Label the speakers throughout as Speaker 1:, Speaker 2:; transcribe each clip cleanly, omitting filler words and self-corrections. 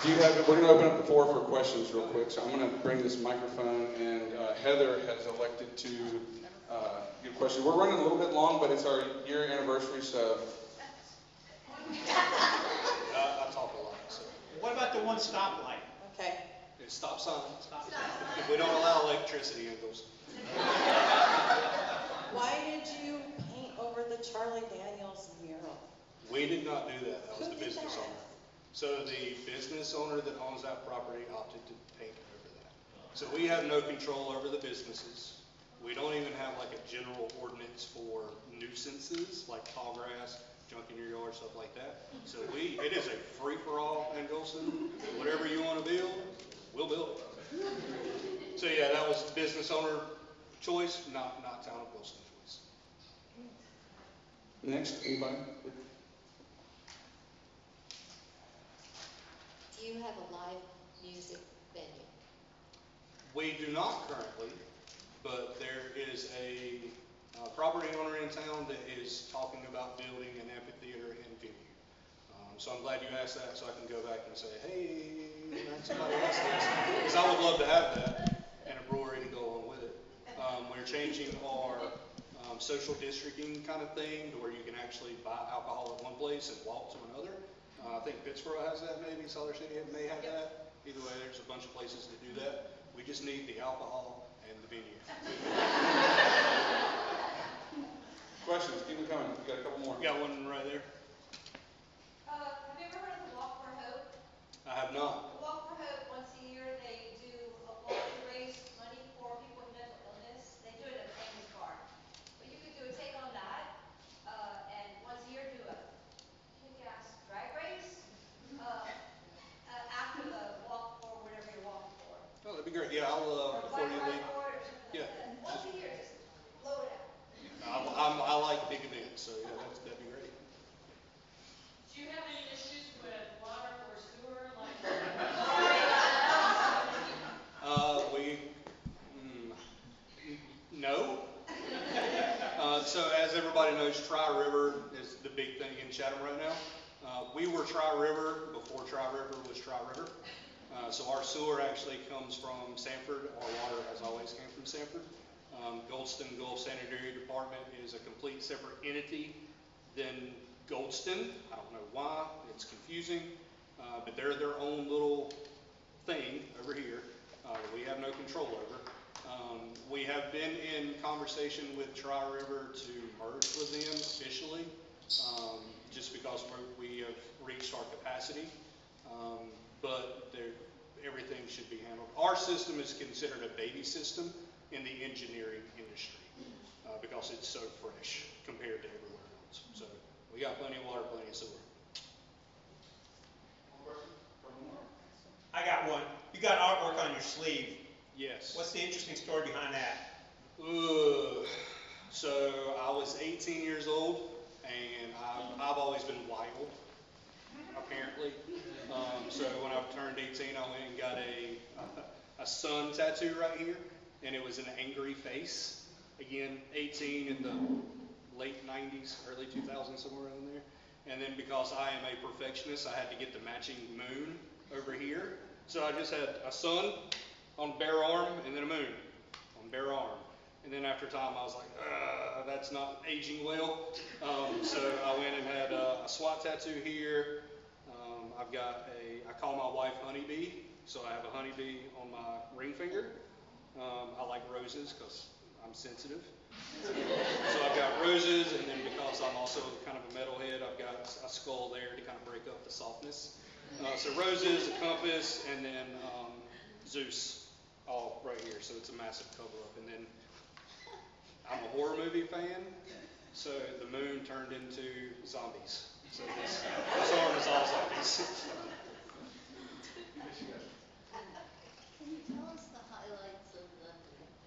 Speaker 1: We're going to open up the floor for questions real quick. So I'm going to bring this microphone, and Heather has elected to give questions. We're running a little bit long, but it's our year anniversary, so.
Speaker 2: I talk a lot. So.
Speaker 3: What about the one stoplight?
Speaker 4: Okay.
Speaker 2: It's stop sign. We don't allow electricity in those.
Speaker 4: Why did you paint over the Charlie Daniels mural?
Speaker 2: We did not do that. That was
Speaker 4: Who
Speaker 2: the
Speaker 4: did
Speaker 2: business
Speaker 4: that?
Speaker 2: owner. So the business owner that owns that property opted to paint over that. So we have no control over the businesses. We don't even have like a general ordinance for nuisances like tall grass, junk in your yard, stuff like that. So it is a free for all in Goldston. Whatever you want to build, we'll build it. So yeah, that was business owner choice, not town of Goldston choice.
Speaker 1: Next, anybody?
Speaker 5: Do you have a live music venue?
Speaker 2: We do not currently, but there is a property owner in town that is talking about building an amphitheater and venue. So I'm glad you asked that, so I can go back and say, hey, somebody asked this, because I would love to have that and a brewery to go along with it. We're changing our social districting kind of thing to where you can actually buy alcohol at one place and walk to another. I think Pittsboro has that, maybe Salt Lake City may have that. Either way, there's a bunch of places that do that. We just need the alcohol and the venue.
Speaker 1: Questions? Keep them coming. We got a couple more.
Speaker 2: We got one right there.
Speaker 6: Have you ever heard of the Walk for Hope?
Speaker 2: I have not.
Speaker 6: The Walk for Hope, once a year, they do a walk to raise money for people with mental illness. They do it at a famous park. But you could do a take on that, and once a year do a kick-ass drag race after the walk for whatever you're walking for.
Speaker 2: Oh, that'd be great. Yeah, I'll,
Speaker 6: Or
Speaker 2: before you
Speaker 6: bike ride
Speaker 2: leave.
Speaker 6: for it or something
Speaker 2: Yeah.
Speaker 6: like that. Once a year, just blow it out.
Speaker 2: I like big events, so yeah, that'd be great.
Speaker 7: Do you have any issues with water or sewer?
Speaker 2: No. So as everybody knows, Tri-River is the big thing in Chatham right now. We were Tri-River before Tri-River was Tri-River. So our sewer actually comes from Sanford. Our water has always came from Sanford. Goldston Gulf Sanitary Department is a complete separate entity than Goldston. I don't know why, it's confusing, but they're their own little thing over here that we have no control over. We have been in conversation with Tri-River to merge with them officially, just because we have reached our capacity, but everything should be handled. Our system is considered a baby system in the engineering industry because it's so fresh compared to everywhere else. So we got plenty of water, plenty of sewer.
Speaker 3: I got one. You got artwork on your sleeve.
Speaker 2: Yes.
Speaker 3: What's the interesting story behind that?
Speaker 2: So I was 18 years old, and I've always been wild, apparently. So when I turned 18, I went and got a sun tattoo right here, and it was an angry face. Again, 18 in the late 90s, early 2000s, somewhere around there. And then because I am a perfectionist, I had to get the matching moon over here. So I just had a sun on bare arm and then a moon on bare arm. And then after time, I was like, that's not aging well. So I went and had a SWAT tattoo here. I call my wife Honeybee. So I have a honeybee on my ring finger. I like roses because I'm sensitive. So I've got roses, and then because I'm also kind of a metalhead, I've got a skull there to kind of break up the softness. So roses, a compass, and then Zeus all right here. So it's a massive cover up. And then I'm a horror movie fan, so the moon turned into zombies. So this arm is all zombies.
Speaker 5: Can you tell us the highlights of the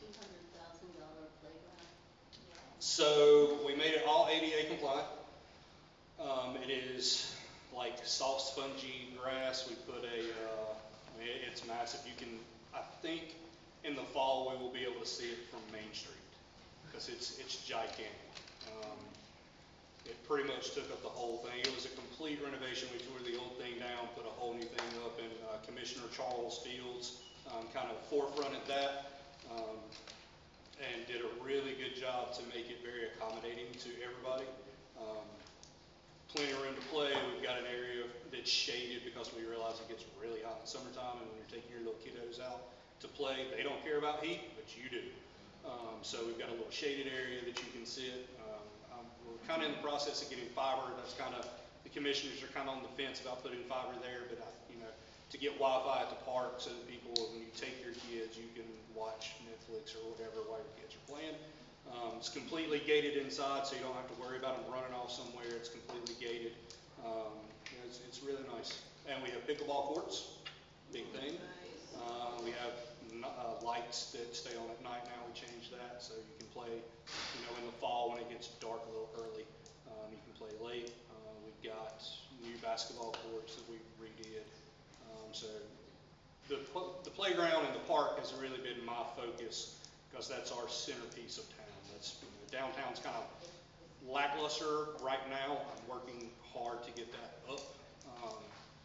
Speaker 5: $200,000 playground?
Speaker 2: So we made it all ADA compliant. It is like soft, spongy grass. We put it's massive. I think in the fall we will be able to see it from Main Street because it's gigantic. It pretty much took up the whole thing. It was a complete renovation. We tore the old thing down, put a whole new thing up, and Commissioner Charles Fields kind of forefronted that and did a really good job to make it very accommodating to everybody. Plenty of room to play. We've got an area that's shaded because we realize it gets really hot in the summertime, and when you're taking your little kiddos out to play, they don't care about heat, but you do. So we've got a little shaded area that you can sit. We're kind of in the process of getting fiber. That's kind of, the commissioners are kind of on the fence about putting fiber there, but to get Wi-Fi at the park so that people, when you take your kids, you can watch Netflix or whatever while your kids are playing. It's completely gated inside, so you don't have to worry about them running off somewhere. It's completely gated. It's really nice. And we have pickleball courts, big thing. We have lights that stay on at night now. We changed that, so you can play, in the fall when it gets dark a little early. You can play late. We've got new basketball courts that we redid. So the playground and the park has really been my focus because that's our centerpiece of town. Downtown's kind of lackluster right now. I'm working hard to get that up.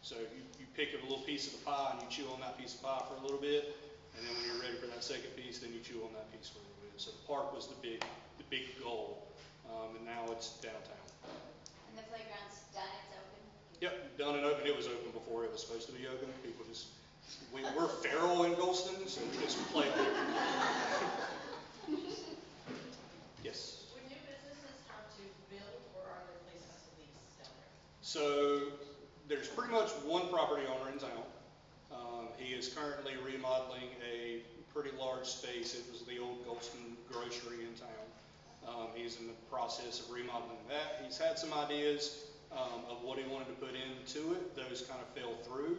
Speaker 2: So you pick a little piece of the pie and you chew on that piece of pie for a little bit, and then when you're ready for that second piece, then you chew on that piece for a little bit. So the park was the big goal, and now it's downtown.
Speaker 6: And the playground's done, it's open?
Speaker 2: Yep, done and open. It was open before it was supposed to be open. People just, we're feral in Goldston, so we just play there. Yes.
Speaker 7: Would new businesses have to build, or are there places to lease down there?
Speaker 2: So there's pretty much one property owner in town. He is currently remodeling a pretty large space. It was the old Goldston grocery in town. He's in the process of remodeling that. He's had some ideas of what he wanted to put into it. Those kind of fell through.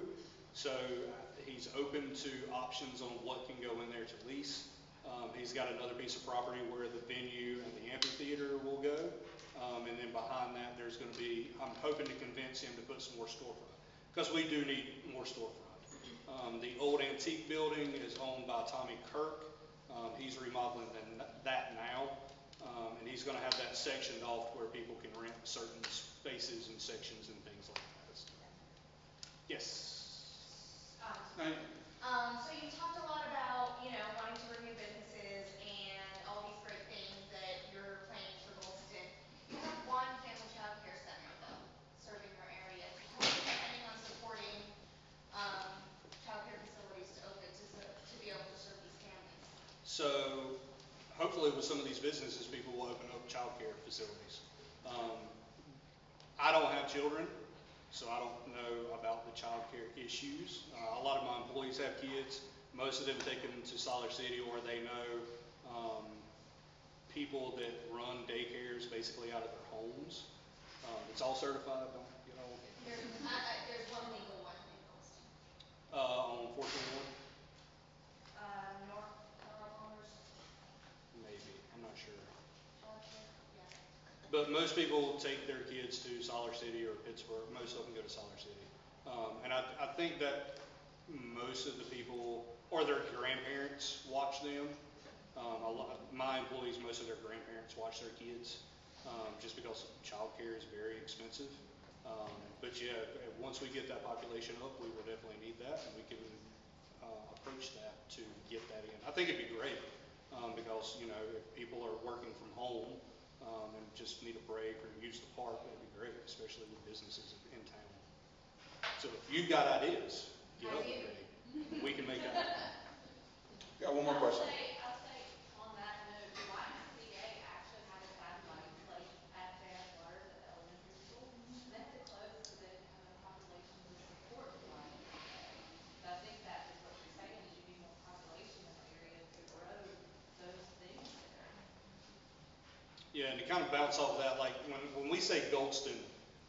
Speaker 2: So he's open to options on what can go in there to lease. He's got another piece of property where the venue and the amphitheater will go. And then behind that, there's going to be, I'm hoping to convince him to put some more storefront, because we do need more storefront. The old antique building is owned by Tommy Kirk. He's remodeling that now. And he's going to have that sectioned off where people can rent certain spaces and sections and things like that. Yes.
Speaker 8: So you talked a lot about, wanting to bring new businesses and all these great things that you're planning for Goldston. You have one family child care center though, serving your area. How are you planning on supporting, child care facilities to open to be able to serve these families?
Speaker 2: So hopefully with some of these businesses, people will open up child care facilities. I don't have children, so I don't know about the child care issues. A lot of my employees have kids. Most of them take them to Solar City, or they know people that run daycares basically out of their homes. It's all certified, don't get all.
Speaker 8: There's one legal one in Goldston.
Speaker 2: On 1401?
Speaker 8: North Carolina's
Speaker 2: Maybe, I'm not sure.
Speaker 8: child care, yeah.
Speaker 2: But most people take their kids to Solar City or Pittsboro. Most of them go to Solar City. And I think that most of the people, or their grandparents, watch them. My employees, most of their grandparents watch their kids, just because childcare is very expensive. But yeah, once we get that population up, we will definitely need that, and we can approach that to get that in. I think it'd be great, because if people are working from home and just need a break or use the park, that'd be great, especially with businesses in town. So if you've got ideas, get up and ready. We can make that happen.
Speaker 1: Got one more question.
Speaker 7: I'll say on that note, the YMCA actually had a satellite place at Bad Waters at the elementary school. And they had to close because they didn't have enough population to support the YMCA. So I think that is what you're saying, is you need more population in the area to grow those things there.
Speaker 2: Yeah, and to kind of bounce off of that, like when we say Goldston,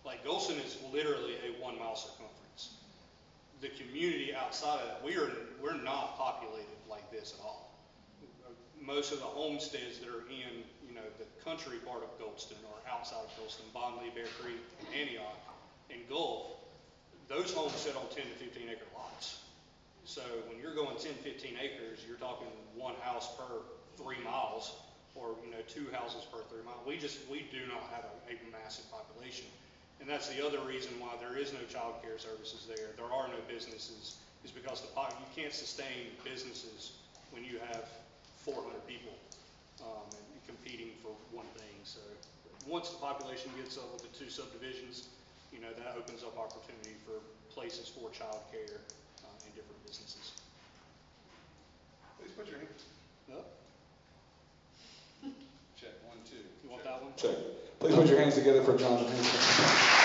Speaker 2: like Goldston is literally a 1 mile circumference. The community outside of that, we're not populated like this at all. Most of the homesteads that are in, the country part of Goldston or outside of Goldston, Bondley, Bear Creek, Antioch, and Gulf, those homes sit on 10 to 15 acre lots. So when you're going 10, 15 acres, you're talking one house per 3 miles, or 2 houses per 3 miles. We do not have a massive population. And that's the other reason why there is no child care services there. There are no businesses. is because you can't sustain businesses when you have 400 people and competing for one thing. So once the population gets up with the 2 subdivisions, you know, that opens up opportunity for places for childcare and different businesses.
Speaker 1: Please put your hand.
Speaker 2: Up.
Speaker 1: Check, 1, 2.
Speaker 2: You want that one?
Speaker 1: Check. Please put your hands together for Johnathan Hensley.